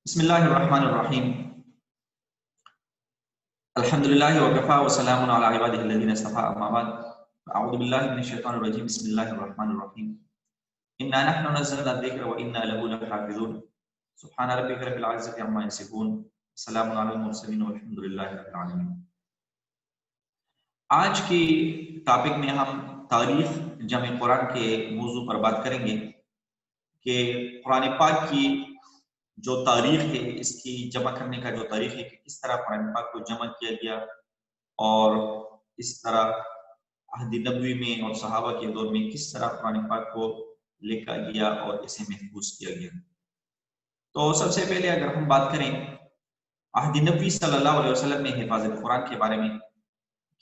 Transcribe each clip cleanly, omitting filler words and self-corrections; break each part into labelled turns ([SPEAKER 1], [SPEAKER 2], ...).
[SPEAKER 1] بسم اللہ الرحمن الرحیم الحمدللہ وکفا وسلام علی عبادہ الذین اصطفى اما بعد اعوذ باللہ من الشیطان الرجیم بسم اللہ الرحمن الرحیم انا نحن نزلنا الذکر وانا له لحافظون سبحان ربک رب العزۃ عما یصفون سلام علی المرسلین والحمدللہ رب العالمین۔ آج کی ٹاپک میں ہم تاریخ جمع قرآن کے موضوع پر بات کریں گے کہ قرآن پاک کی جو تاریخ ہے، اس کی جمع کرنے کا جو تاریخ ہے کہ کس طرح قرآن پاک کو جمع کیا گیا اور اس طرح عہد نبوی میں اور صحابہ کے دور میں کس طرح قرآن پاک کو لکھا گیا اور اسے محفوظ کیا گیا۔ تو سب سے پہلے اگر ہم بات کریں عہد نبوی صلی اللہ علیہ وسلم میں حفاظت قرآن کے بارے میں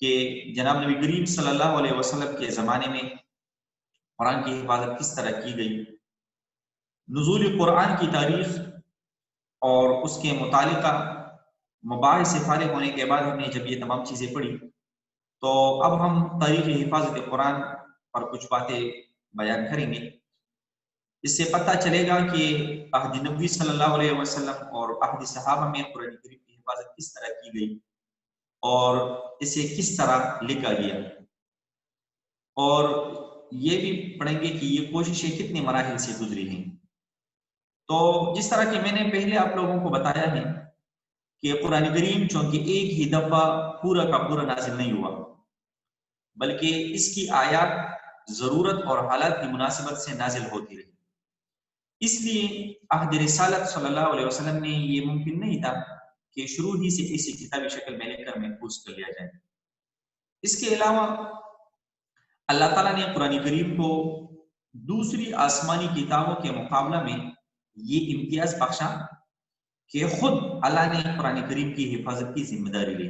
[SPEAKER 1] کہ جناب نبی کریم صلی اللہ علیہ وسلم کے زمانے میں قرآن کی حفاظت کس طرح کی گئی، نزول قرآن کی تاریخ اور اس کے متعلقہ مباحث سے فارغ ہونے کے بعد ہم نے جب یہ تمام چیزیں پڑھی تو اب ہم تاریخ حفاظت قرآن پر کچھ باتیں بیان کریں گے۔ اس سے پتہ چلے گا کہ عہد نبوی صلی اللہ علیہ وسلم اور عہد صحابہ میں قرآن کریم کی حفاظت کس طرح کی گئی اور اسے کس طرح لکھا گیا، اور یہ بھی پڑھیں گے کہ یہ کوششیں کتنے مراحل سے گزری ہیں۔ تو جس طرح کہ میں نے پہلے آپ لوگوں کو بتایا ہے کہ قرآن کریم چونکہ ایک ہی دفعہ پورا کا پورا نازل نہیں ہوا، بلکہ اس کی آیات ضرورت اور حالات کی مناسبت سے نازل ہوتی رہی، اس لیے عہد رسالت صلی اللہ علیہ وسلم نے یہ ممکن نہیں تھا کہ شروع ہی سے اسی کتابی شکل میں لے کر محفوظ کر لیا جائے۔ اس کے علاوہ اللہ تعالیٰ نے قرآن کریم کو دوسری آسمانی کتابوں کے مقابلہ میں یہ امتیاز بخشا کہ خود اللہ نے قرآن کریم کی حفاظت کی ذمہ داری لی۔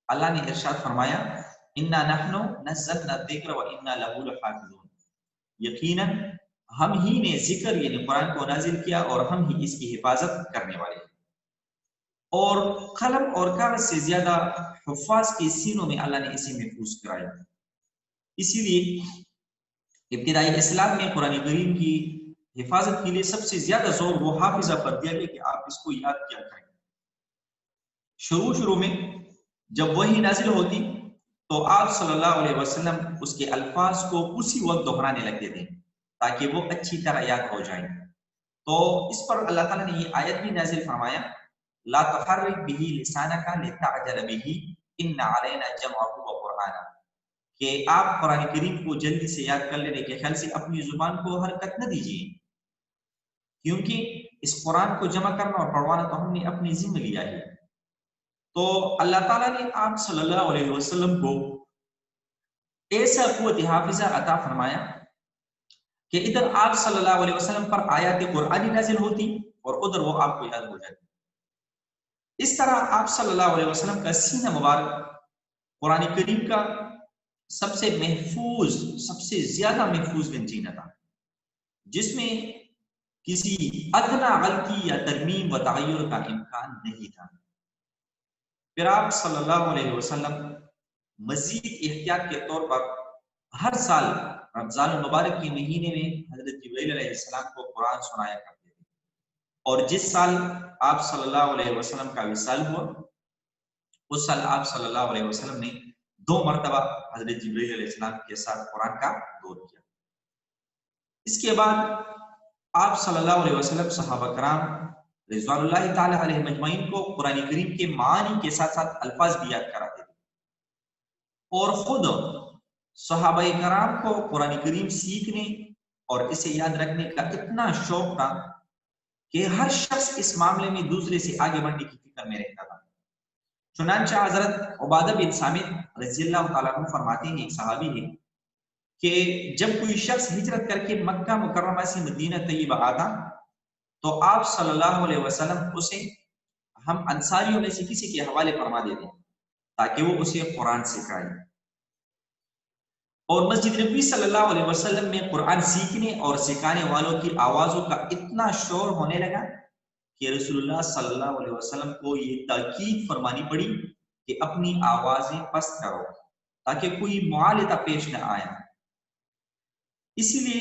[SPEAKER 1] اللہ نے ارشاد فرمایا انا نحن نزلنا الذکر وانا له لحافظون، یقیناً ہم ہی نے ذکر یعنی قرآن کو نازل کیا اور ہم ہی اس کی حفاظت کرنے والے ہیں۔ اور قلم اور کاغذ سے زیادہ حفاظ کے سینوں میں اللہ نے اسے محفوظ کرایا، اسی لیے ابتدائی اسلام میں قرآن کریم کی حفاظت کے لیے سب سے زیادہ زور وہ حافظہ پر دیا گیا کہ آپ اس کو یاد کیا کریں۔ شروع میں جب وحی نازل ہوتی تو آپ صلی اللہ علیہ وسلم اس کے الفاظ کو اسی وقت دہرانے لگتے تھے تاکہ وہ اچھی طرح یاد ہو جائیں۔ تو اس پر اللہ تعالیٰ نے یہ آیت بھی نازل فرمایا لا تحرک به لسانک لتعجل به ان علینا جمعه وقرآنہ، کہ آپ قرآن کریم کو جلدی سے یاد کر لینے کے خیال سے اپنی زبان کو حرکت نہ دیجیے، کیونکہ اس قرآن کو جمع کرنا اور پڑھوانا تو ہم نے اپنی ذمہ لیا ہے۔ تو اللہ تعالیٰ نے آپ صلی اللہ علیہ وسلم کو ایسا قوت حافظہ عطا فرمایا کہ ادھر آپ صلی اللہ علیہ وسلم پر آیات قرآنی نازل ہوتی اور ادھر وہ آپ کو یاد ہو جاتی۔ اس طرح آپ صلی اللہ علیہ وسلم کا سینہ مبارک قرآن کریم کا سب سے محفوظ، سب سے زیادہ محفوظ گنجینہ تھا، جس میں کسی ادنا غلطی یا ترمیم و تغیر کا امکان نہیں تھا۔ پھر آپ صلی اللہ علیہ وسلم مزید احتیاط کے طور پر ہر سال رمضان المبارک کے مہینے میں حضرت جبرائیل علیہ السلام کو قرآن سنایا کرتے تھے، اور جس سال آپ صلی اللہ علیہ وسلم کا وصال ہوا اس سال آپ صلی اللہ علیہ وسلم نے 2 مرتبہ حضرت جبرائیل علیہ السلام کے ساتھ قرآن کا دور کیا۔ اس کے بعد آپ صلی اللہ علیہ وسلم صحابہ کرام رضوان اللہ تعالی علیہ مجمعین کو قرآن کریم کے معانی کے ساتھ ساتھ الفاظ بھی یاد کراتے تھے، اور خود صحابہ کرام کو قرآن کریم سیکھنے اور اسے یاد رکھنے کا اتنا شوق تھا کہ ہر شخص اس معاملے میں دوسرے سے آگے بڑھنے کی فکر میں رہتا تھا۔ چنانچہ حضرت عبادہ بن صامت رضی اللہ تعالیٰ عنہ فرماتے ہیں، ایک صحابی ہے، کہ جب کوئی شخص ہجرت کر کے مکہ مکرمہ سے مدینہ طیبہ آتا تو آپ صلی اللہ علیہ وسلم اسے ہم انصاریوں میں سے کسی کے حوالے فرما دیتے تاکہ وہ اسے قرآن سکھائے۔ اور مسجد نبی صلی اللہ علیہ وسلم میں قرآن سیکھنے اور سکھانے والوں کی آوازوں کا اتنا شور ہونے لگا کہ رسول اللہ صلی اللہ علیہ وسلم کو یہ تاکید فرمانی پڑی کہ اپنی آوازیں پست کرو تاکہ کوئی معالطہ پیش نہ آیا۔ اسی لیے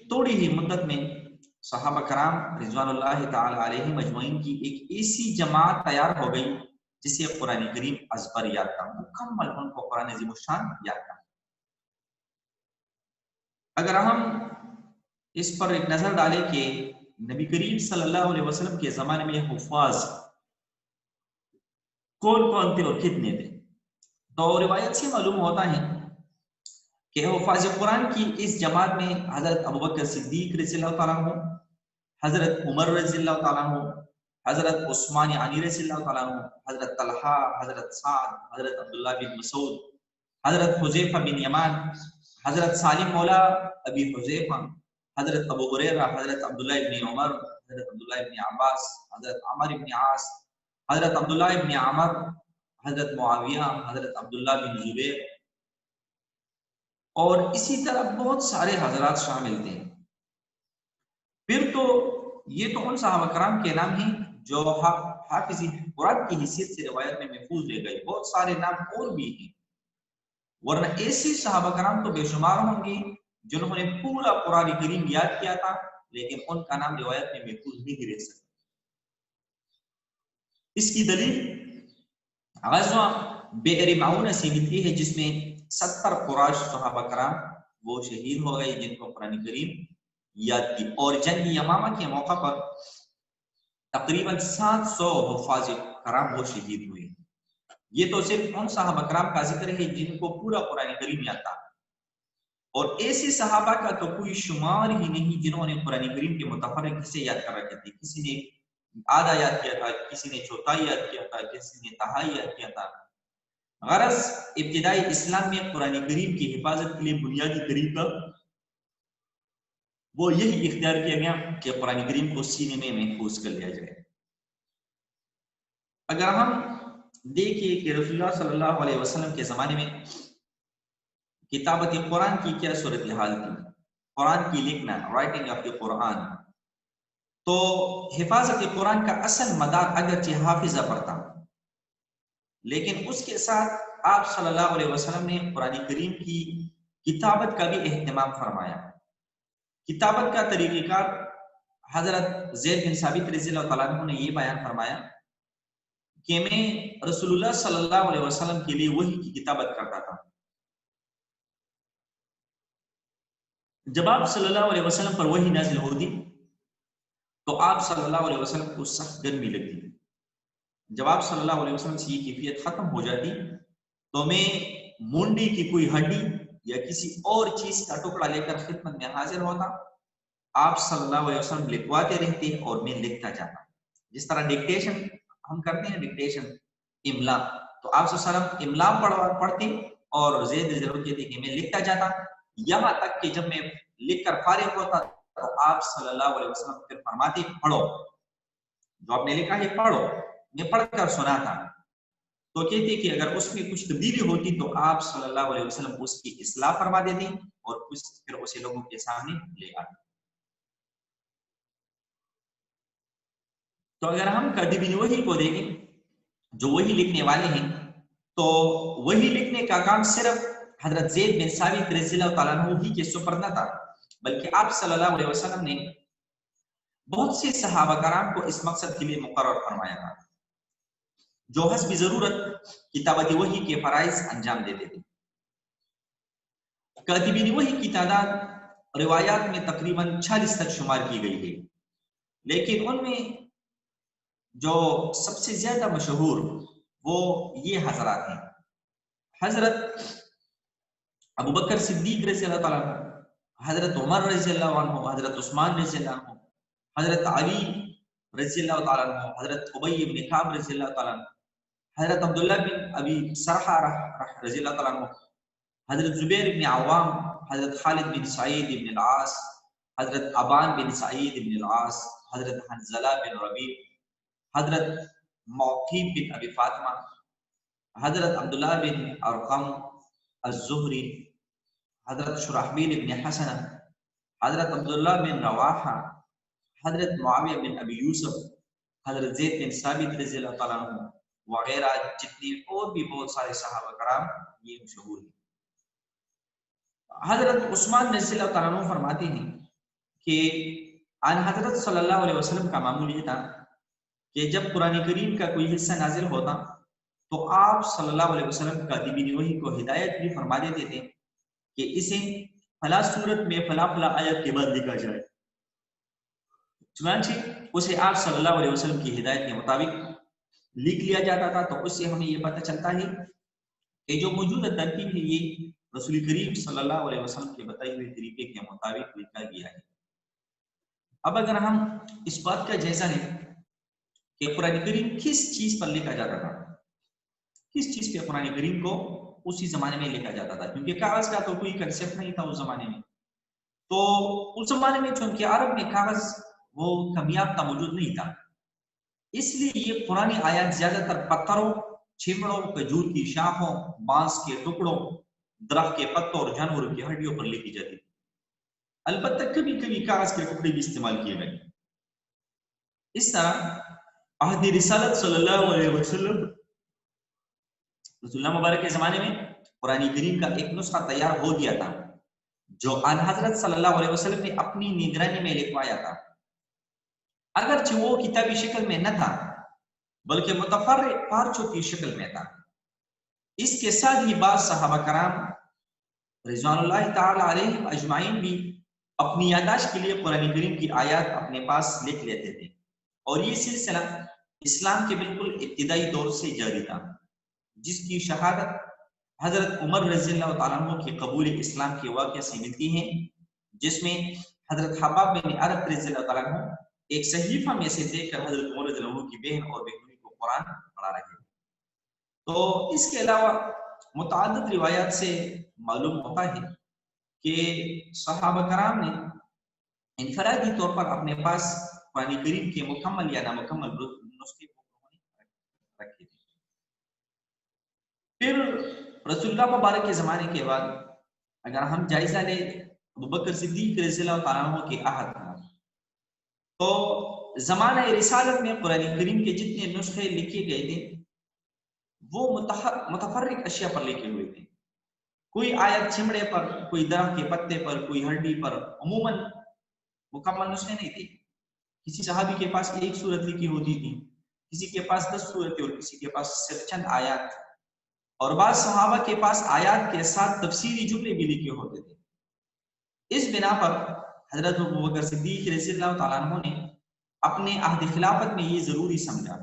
[SPEAKER 1] تھوڑی ہی مدت میں صحابہ کرام رضوان اللہ تعالی علیہ مجمعین کی ایک ایسی جماعت تیار ہو گئی جسے قرآن کریم ازبر یاد تھا، مکمل ان کو قرآن عظیم الشان یاد تھا۔ اگر ہم اس پر ایک نظر ڈالیں کہ نبی کریم صلی اللہ علیہ وسلم کے زمانے میں حفاظ کون کون تھے اور کتنے تھے، تو روایت سے معلوم ہوتا ہے کہ حفاظ قرآن کی اس جماعت میں حضرت ابوبکر صدیق رضی اللہ تعالیٰ عنہ، حضرت عمر رضی اللہ تعالیٰ عنہ، حضرت عثمان غنی رضی اللہ تعالیٰ عنہ، حضرت طلحہ، حضرت سعد، حضرت عبداللہ بن مسعود، حضرت حذیفہ بن یمان، حضرت سالم مولا ابی حذیفہ، حضرت ابو ہریرہ، حضرت عبداللہ ابن عمر، حضرت عبداللہ ابن عباس، حضرت عمر ابن عاص، حضرت عبداللہ ابن عمر، حضرت معاویہ، حضرت عبداللہ بن زبیر، اور اسی طرح بہت سارے حضرات شامل تھے۔ پھر تو یہ تو ان صحابہ کرام کے نام ہیں جو حافظ قرآن کی حیثیت سے روایت میں محفوظ رہ گئے، بہت سارے نام اور بھی ہیں، ورنہ ایسے صحابہ کرام تو بے شمار ہوں گے جنہوں نے پورا قرآن کریم یاد کیا تھا لیکن ان کا نام روایت میں محفوظ نہیں رہ سکتا۔ اس کی دلیل غزوہ بئر معونہ سے ملتی ہے جس میں 70 قریش صحابہ کرام وہ شہید ہو گئے جن کو قرآن کریم یاد کی، اور جنگ یمامہ کے موقع پر تقریباً 700 حفاظ کرام وہ شہید ہوئے۔ یہ تو صرف ان صحابہ کرام کا ذکر ہے جن کو پورا قرآن کریم یاد تھا، اور ایسے صحابہ کا تو کوئی شمار ہی نہیں جنہوں نے قرآن کریم کے متفرق حصے یاد کر رکھے تھے۔ کسی نے آدھا یاد کیا تھا، کسی نے چوتھائی یاد کیا تھا، کسی نے تہائی یاد کیا تھا۔ غرض ابتدائی اسلام میں قرآن کریم کی حفاظت کے لیے بنیادی طریقہ وہ یہی اختیار کیا گیا کہ قرآن کریم کو سینے میں محفوظ کر لیا جائے۔ اگر ہم دیکھیں کہ رسول اللہ صلی اللہ علیہ وسلم کے زمانے میں کتابت قرآن کی کیا صورتحال تھی، قرآن کی لکھنا، رائٹنگ آف دی قرآن، تو حفاظت قرآن کا اصل مدار اگرچہ حافظہ پر تھا، لیکن اس کے ساتھ آپ صلی اللہ علیہ وسلم نے قرآن کریم کی کتابت کا بھی اہتمام فرمایا۔ کتابت کا طریقہ کار حضرت زید بن ثابت رضی اللہ تعالیٰ عنہ نے یہ بیان فرمایا کہ میں رسول اللہ صلی اللہ علیہ وسلم کے لیے وحی کی کتابت کرتا تھا۔ جب آپ صلی اللہ علیہ وسلم پر وحی نازل ہوتی تو آپ صلی اللہ علیہ وسلم کو سخت گرمی لگتی۔ جب آپ صلی اللہ علیہ وسلم سے یہ کیفیت ختم ہو جاتی تو میں مونڈی کی کوئی ہڈی یا کسی اور چیز کا ٹکڑا لے کر خدمت میں حاضر ہوتا، آپ صلی اللہ علیہ وسلم لکھواتے رہتے اور میں لکھتا جاتا۔ جس طرح ڈکٹیشن ہم کرتے ہیں، ڈکٹیشن املا، تو آپ صلی اللہ علیہ وسلم املا پڑھتے اور زید ضرور کہتے کہ میں لکھتا جاتا، یہاں تک کہ جب میں لکھ کر فارغ ہوتا تو آپ صلی اللہ علیہ وسلم پھر فرماتے پڑھو، جو آپ نے لکھا ہے پڑھو، میں پڑھ کر سناتا۔ تو کہتے کہ اگر اس میں کچھ تبدیلی ہوتی تو آپ صلی اللہ علیہ وسلم اس کی اصلاح فرما دیتے اور پھر اسے لوگوں کے سامنے لے آتے۔ تو اگر ہم کاتبین وحی کو دیکھیں جو وحی لکھنے والے ہیں، تو وحی لکھنے کا کام صرف حضرت زید بن ثابت رضی اللہ تعالیٰ عنہ ہی کے سپرد نہ تھا، بلکہ آپ صلی اللہ علیہ وسلم نے بہت سے صحابہ کرام کو اس مقصد کے لیے مقرر فرمایا تھا جو حسب ضرورت کتابت وحی کے فرائض انجام دیتے تھے۔ کاتبین وحی کی تعداد روایات میں تقریباً 46 تک شمار کی گئی ہے، لیکن ان میں جو سب سے زیادہ مشہور وہ یہ حضرات ہیں: حضرت ابوبکر صدیق رضی اللہ تعالیٰ عنہ، حضرت عمر رضی اللہ عنہ، حضرت عثمان رضی اللہ عنہ، حضرت علی رضی اللہ تعالیٰ عنہ، حضرت ابی بن کعب رضی اللہ تعالیٰ عنہ، حضرت عبداللہ بن ابی سرحہ رضی اللہ تعالیٰ عنہ، حضرت زبیر بن عوام، حضرت خالد بن سعید بن العاص، حضرت ابان بن سعید بن العاص، حضرت حنزلہ بن ربیع، حضرت موقیب بن ابی فاطمہ، حضرت عبداللہ بن ارقم الزہری، حضرت شرحبیل بن حسن، حضرت عبداللہ بن رواحہ، حضرت معاویہ بن ابی یوسف، حضرت زید بن ثابت رضی اللہ تعالیٰ عنہ وغیرہ جتنے اور بھی بہت سارے صحابہ کرام یہ مشہور ہیں۔ حضرت عثمان رضی اللہ تعالیٰ عنہ فرماتے ہیں کہ آن حضرت صلی اللہ علیہ وسلم کا معمول یہ تھا کہ جب قرآن کریم کا کوئی حصہ نازل ہوتا تو آپ صلی اللہ علیہ وسلم کا دبی وحی کو ہدایت بھی فرما دیتے تھے کہ اسے فلاں صورت میں فلاں فلاں آیت کے بعد لکھا جائے. چنانچہ اسے آپ صلی اللہ علیہ وسلم کی ہدایت کے مطابق لکھ لیا جاتا تھا. تو اس سے ہمیں یہ پتہ چلتا ہے کہ جو موجودہ ترتیب ہے یہ رسول کریم صلی اللہ علیہ وسلم کے بتائے ہوئے طریقے کے مطابق لکھا گیا ہے. اب اگر ہم اس بات کا جائزہ لیں کہ قرآن کریم کس چیز پر لکھا جاتا تھا، کس چیز پہ قرآن کریم کو اسی زمانے میں لکھا جاتا تھا، کیونکہ کاغذ کا تو کوئی کنسیپٹ نہیں تھا اس زمانے میں. تو اس زمانے میں چونکہ عرب میں کاغذ وہ کمیاب تھا، موجود نہیں تھا، اس لیے یہ قرآن آیات زیادہ تر پتھروں، چھپڑوں، کھجور کی شاخوں، بانس کے ٹکڑوں، درخت کے پتوں اور جانوروں کی ہڈیوں پر لکھی جاتی تھی. البتہ کبھی کبھی کاغذ کے ٹکڑے بھی استعمال کیے گئے. اس طرح عہد رسالت صلی اللہ علیہ وسلم رسول اللہ مبارک کے زمانے میں قرآن کریم کا ایک نسخہ تیار ہو گیا تھا جو آن حضرت صلی اللہ علیہ وسلم نے اپنی نگرانی میں لکھوایا تھا. اگرچہ وہ کتابی شکل میں نہ تھا بلکہ متفرق پارچوں کی شکل میں تھا. اس کے ساتھ ہی بعض صحابہ کرام رضوان اللہ تعالی علیہم اجمعین بھی اپنی یادداشت کے لیے قرآن کریم کی آیات اپنے پاس لکھ لیتے تھے، اور یہ سلسلہ اسلام کے بالکل ابتدائی دور سے جاری تھا، جس کی شہادت حضرت عمر رضی اللہ تعالیٰ عنہ کے قبول اسلام کے واقعے سے ملتی ہے، جس میں حضرت حباب بن عرب رضی اللہ تعالیٰ عنہ ایک صحیفہ میں سے دیکھ کر حضرت عمر رضی اللہ عنہ کی بہن اور بہنوئی کو قرآن پڑھا رہے ہیں. تو اس کے علاوہ متعدد روایات سے معلوم ہوتا ہے کہ صحابہ کرام نے انفرادی طور پر اپنے پاس قرآن کریم کے مکمل یا نامکمل نسخے کو رکھے تھے. پھر رسول اللہ مبارک کے زمانے کے بعد اگر ہم جائزہ لیں ابوبکر صدیق رضی اللہ تعالیٰ عنہ کے عہد کا، تو زمانہ رسالت میں قرآن کریم کے جتنے نسخے لکھے گئے تھے وہ متفرق اشیاء پر لکھے ہوئے تھے. کوئی آیت چمڑے پر، کوئی درخت کے پتے پر، کوئی ہڈی پر، عموماً مکمل نسخے نہیں تھے. کسی صحابی کے پاس ایک سورت لکھی ہوتی تھی، کسی کے پاس 10 سورتیں اور کسی کے پاس صرف چند آیات، اور بعض صحابہ کے پاس آیات کے ساتھ تفسیری جملے بھی لکھے ہوتے تھے. اس بنا پر حضرت ابوبکر صدیق رضی اللہ تعالیٰ عنہ نے اپنے عہد خلافت میں یہ ضروری سمجھا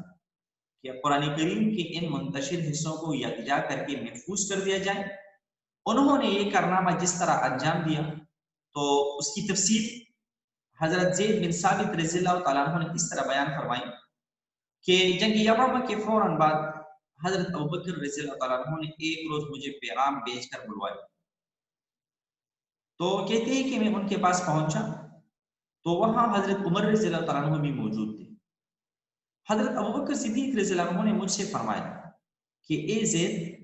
[SPEAKER 1] کہ قرآن کریم کے ان منتشر حصوں کو یکجا کر کے محفوظ کر دیا جائے. انہوں نے یہ کارنامہ جس طرح انجام دیا تو اس کی تفصیل حضرت زید بن ثابت رضی اللہ تعالیٰ عنہ نے اس طرح بیان فرمائی کہ جنگ یمامہ کے فوراً بعد حضرت ابوبکر رضی اللہ تعالیٰ عنہ نے ایک روز مجھے پیغام بھیج کر بلوایا. تو کہتے ہیں کہ میں ان کے پاس پہنچا تو وہاں حضرت عمر رضی اللہ تعالیٰ عنہ بھی موجود تھے. حضرت ابوبکر صدیق رضی اللہ عنہ نے مجھ سے فرمایا کہ اے زید،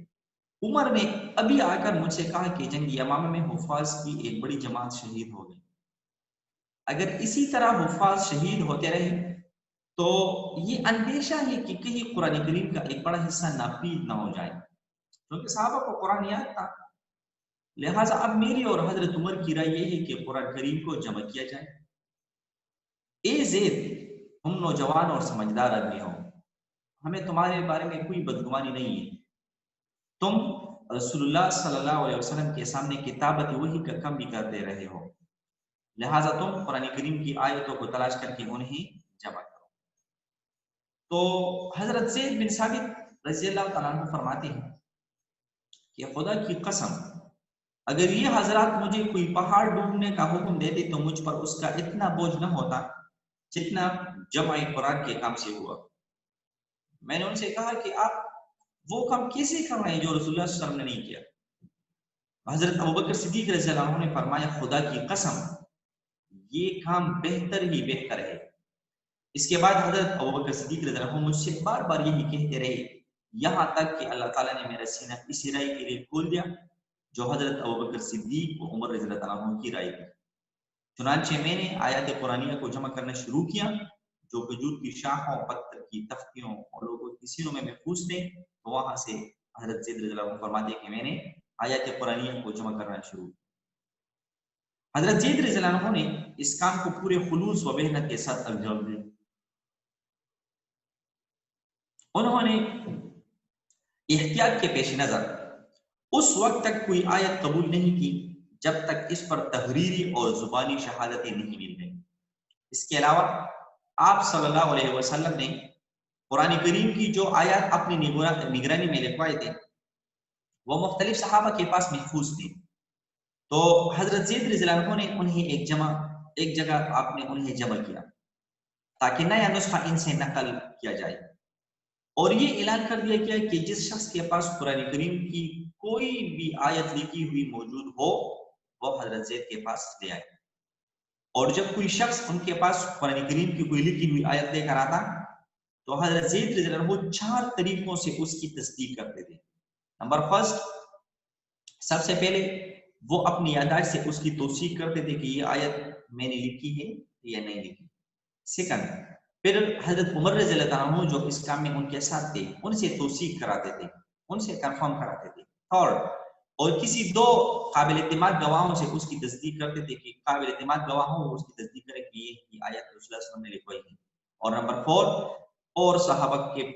[SPEAKER 1] عمر نے ابھی آ کر مجھ سے کہا کہ جنگ یمامہ میں حفاظ کی ایک بڑی جماعت شہید ہو گئی. اگر اسی طرح حفاظ شہید ہوتے رہے تو یہ اندیشہ ہے کہ کہیں قرآن کریم کا ایک بڑا حصہ ناپید نہ ہو جائے، کیونکہ صحابہ کو قرآن یاد تھا. لہٰذا اب میری اور حضرت عمر کی رائے یہ ہے کہ قرآن کریم کو جمع کیا جائے. اے زید، تم نوجوان اور سمجھدار آدمی ہو، ہمیں تمہارے بارے میں کوئی بدگمانی نہیں ہے. تم رسول اللہ صلی اللہ علیہ وسلم کے سامنے کتابت وحی کا کم بھی کرتے رہے ہو، لہٰذا تم قرآن کریم کی آیتوں کو تلاش کر کے انہیں جمع کرو. تو حضرت زید بن ثابت رضی اللہ تعالیٰ عنہ فرماتے ہیں کہ خدا کی قسم، اگر یہ حضرات مجھے کوئی پہاڑ ڈوبنے کا حکم دیتے تو مجھ پر اس کا اتنا بوجھ نہ ہوتا جتنا جمع قرآن کے کام سے ہوا. میں نے ان سے کہا کہ آپ وہ کام کیسے کر رہے ہیں جو رسول اللہ صلی اللہ علیہ وسلم نے نہیں کیا؟ حضرت ابوبکر صدیق رضی اللہ عنہ نے فرمایا خدا کی قسم یہ کام بہتر ہی بہتر ہے. اس کے بعد حضرت ابوبکر صدیق رضی اللہ عنہ مجھ سے بار بار یہی کہتے رہے یہاں تک کہ اللہ تعالیٰ نے میرا سینہ اسی رائے کے لیے کھول دیا جو حضرت ابوبکر صدیق و عمر رضی اللہ عنہ کی رائے تھی. چنانچہ میں نے آیات قرآنیہ کو جمع کرنا شروع کیا جو کھجور کی شاخوں، پتھر کی تختیوں اور لوگوں کی سینوں میں محفوظ تھے. تو وہاں سے حضرت زید رضی اللہ عنہ فرماتے کہ میں نے آیات قرآنیہ کو جمع کرنا شروع کیا. حضرت زید رضی اللہ عنہ نے اس کام کو پورے خلوص و محنت کے ساتھ انجام دیا. انہوں نے احتیاط کے پیش نظر اس وقت تک کوئی آیت قبول نہیں کی جب تک اس پر تحریری اور زبانی شہادتیں نہیں مل گئیں. اس کے علاوہ آپ صلی اللہ علیہ وسلم نے قرآن کریم کی جو آیات اپنی نگرانی میں لکھوائے تھے وہ مختلف صحابہ کے پاس محفوظ تھے. تو حضرت زید رضی اللہ عنہ نے انہیں ایک جگہ آپ نے انہیں جمع کیا تاکہ نیا نسخہ ان سے نقل کیا جائے، اور یہ اعلان کر دیا گیا کہ جس شخص کے پاس قرآن کریم کی کوئی بھی آیت لکھی ہوئی موجود ہو وہ حضرت زید کے پاس لے آئے. اور جب کوئی شخص ان کے پاس قرآن کریم کی کوئی لکھی ہوئی آیت لے کر آتا تو حضرت زید رضی اللہ عنہ 4 طریقوں سے اس کی تصدیق کرتے تھے. نمبر فرسٹ، سب سے پہلے وہ اپنی یادداشت سے اس کی توثیق کرتے تھے کہ یہ آیت میں نے لکھی ہے یا نہیں لکھی. سیکنڈ، پھر حضرت عمر رضی اللہ عنہ جو اس کام میں ان کے ساتھ تھے ان سے توثیق کراتے تھے، ان سے کنفرم کراتے تھے. تھرڈ، اور کسی 2 قابل اعتماد گواہوں سے اس کی تصدیق کرتے تھے کہ قابل اعتماد گواہ ہوں وہ اس کی تصدیق کرے کہ یہ آیت رسول اللہ صلی اللہ علیہ وسلم نے لکھوائی ہے. اور نمبر 4، اور صحابہ کے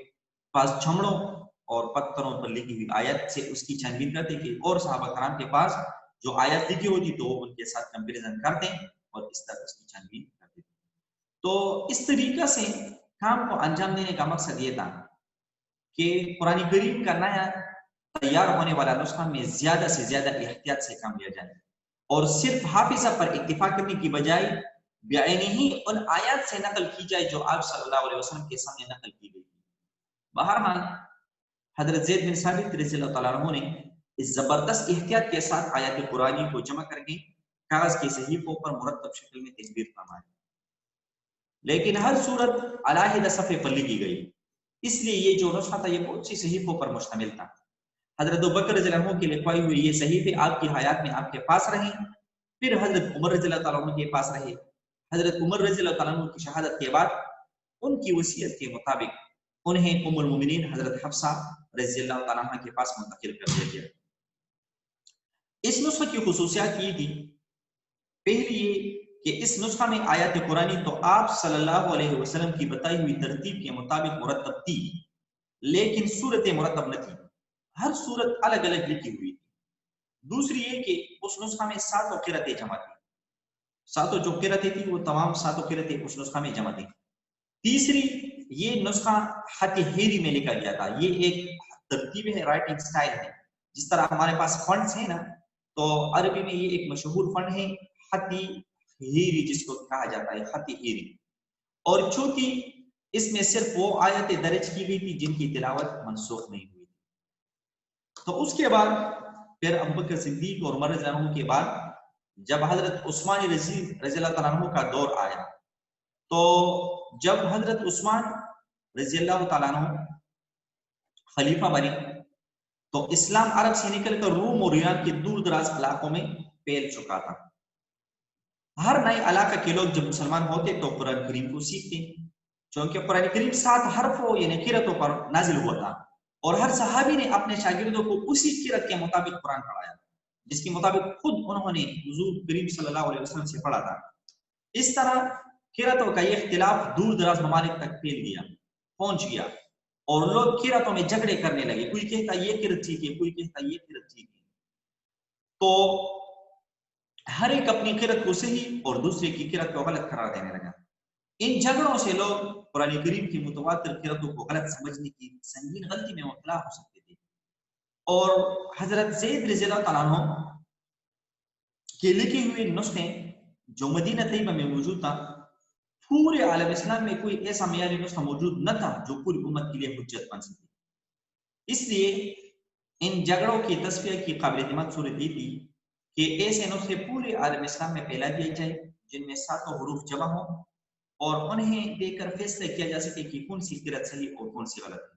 [SPEAKER 1] پاس چھمڑوں اور پتھروں پر لکھی ہوئی آیت سے اس کی چھانبین کرتے کہ اور صحابہ کرام کے پاس جو آیت لکھی ہوتی تو وہ ان کے ساتھ کمپیریزن کرتے اور اس طرح اس کی چھانبین کرتے. تو اس طریقہ سے کام کو انجام دینے کا مقصد یہ تھا کہ قرآن کریم کا نیا تیار ہونے والا نسخہ میں زیادہ سے زیادہ احتیاط سے کام لیا جائے اور صرف حافظہ پر اکتفا کرنے کی بجائے بعینی ہی ان آیات سے نقل کی جائے جو آپ صلی اللہ علیہ وسلم کے سامنے نقل کی گئی. بہرحال حضرت زید بن ثابت رضی اللہ تعالیٰ عنہ نے اس زبردست احتیاط کے ساتھ آیات قرآنی کو جمع کر کے کاغذ کے صحیفوں پر مرتب شکل میں تحریر فرمایا، لیکن ہر صورت علیحدہ صفحے پر لکھی گئی. اس لیے یہ جو نسخہ تھا یہ بہت سی صحیفوں پر مشتمل تھا. حضرت ابوبکر رضی اللہ عنہ کی لکھوائی ہوئی یہ صحیفے آپ کی حیات میں آپ کے پاس رہیں، پھر حضرت عمر رضی اللہ تعالیٰ عنہ کے پاس رہے. حضرت عمر رضی اللہ تعالیٰ عنہ کی شہادت کے بعد ان کی وصیت کے مطابق انہیں ام المومنین حضرت حفصہ رضی اللہ تعالیٰ عنہ کے پاس منتقل کر دیا گیا. اس نسخے کی خصوصیات یہ تھی، پہلی یہ کہ اس نسخہ میں آیات قرآنی تو آپ صلی اللہ علیہ وسلم کی بتائی ہوئی ترتیب کے مطابق مرتب تھی، لیکن صورتیں مرتب نہ تھی، ہر صورت الگ الگ لکھی ہوئی تھی. دوسری یہ کہ اس نسخہ میں 7 قرأتیں جمع تھی، 7 جو قرأتیں تھی وہ تمام 7 قرأتیں اس نسخہ میں جمع تھی. تیسری، یہ نسخہ خط ہیری میں لکھا گیا تھا. یہ ایک ترتیب ہے، رائٹنگ سٹائل ہے. جس طرح ہمارے پاس فنڈز ہیں نا، تو عربی میں یہ ایک مشہور فنڈ ہے خط ہیری جس کو کہا جاتا ہے، خط ہیری. اور چونکہ اس میں صرف وہ آیتیں درج کی گئی تھی جن کی تلاوت منسوخ نہیں ہوئی. تو اس کے بعد پھر ابوبکر صدیق اور عمر رضی اللہ عنہ کے بعد جب حضرت عثمان رضی اللہ تعالیٰ عنہ کا دور آیا تو جب حضرت عثمان رضی اللہ تعالیٰ عنہ خلیفہ بنے تو اسلام عرب سے نکل کر روم اور ایران کے دور دراز علاقوں میں پھیل چکا تھا. ہر نئے علاقے کے لوگ جب مسلمان ہوتے تو قرآن کریم کو سیکھتے، چونکہ قرآن کریم 7 حرفوں یعنی قرأتوں پر نازل ہوا تھا اور ہر صحابی نے اپنے شاگردوں کو اسی قرأت کے مطابق قرآن پڑھایا جس کے مطابق خود انہوں نے حضور کریم صلی اللہ علیہ وسلم سے پڑھا تھا. اس طرح قرأتوں کا یہ اختلاف دور دراز ممالک تک پہنچ گیا اور لوگ قرأتوں میں جھگڑے کرنے لگے. کوئی کہتا یہ قرأت ٹھیک ہے، کوئی کہتا یہ قرأت ٹھیک ہے. تو ہر ایک اپنی قرأت کو صحیح اور دوسرے کی قرأت کو غلط قرار دینے لگا. ان جھگڑوں سے لوگ قرآن کریم کی متواتر قرأتوں کو غلط سمجھنے کی سنگین غلطی میں مبتلا ہو سکتے تھے. اور حضرت زید رضی اللہ تعالیٰ عنہ کے لکھے ہوئے نسخے جو مدینہ طیبہ میں موجود تھا، پورے عالم اسلام میں کوئی ایسا معیاری نسخہ موجود نہ تھا جو پوری امت کے لیے حجت بن سکے. اس لیے ان جھگڑوں کی تصفیہ کی قابل اعتماد صورت یہ تھی کہ ایسے نسخے پورے عالم اسلام میں پھیلا دیے جائے جن میں 7 حروف جمع ہوں اور انہیں دیکھ کر فیصلہ کیا جا سکے کہ کون سی قرأت صحیح اور کون سی غلط ہے.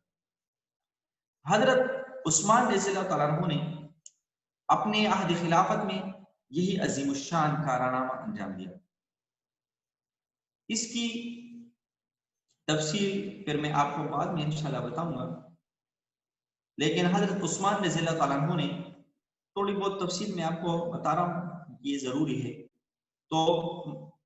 [SPEAKER 1] حضرت عثمان رضی اللہ تعالیٰ عنہ نے اپنے عہد خلافت میں یہی عظیم الشان کارنامہ انجام دیا. اس کی تفصیل پھر میں آپ کو بعد میں انشاءاللہ بتاؤں گا، لیکن حضرت عثمان رضی اللہ تعالیٰ عنہ نے تھوڑی بہت تفصیل میں آپ کو بتا رہا ہوں، یہ ضروری ہے تو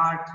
[SPEAKER 1] 8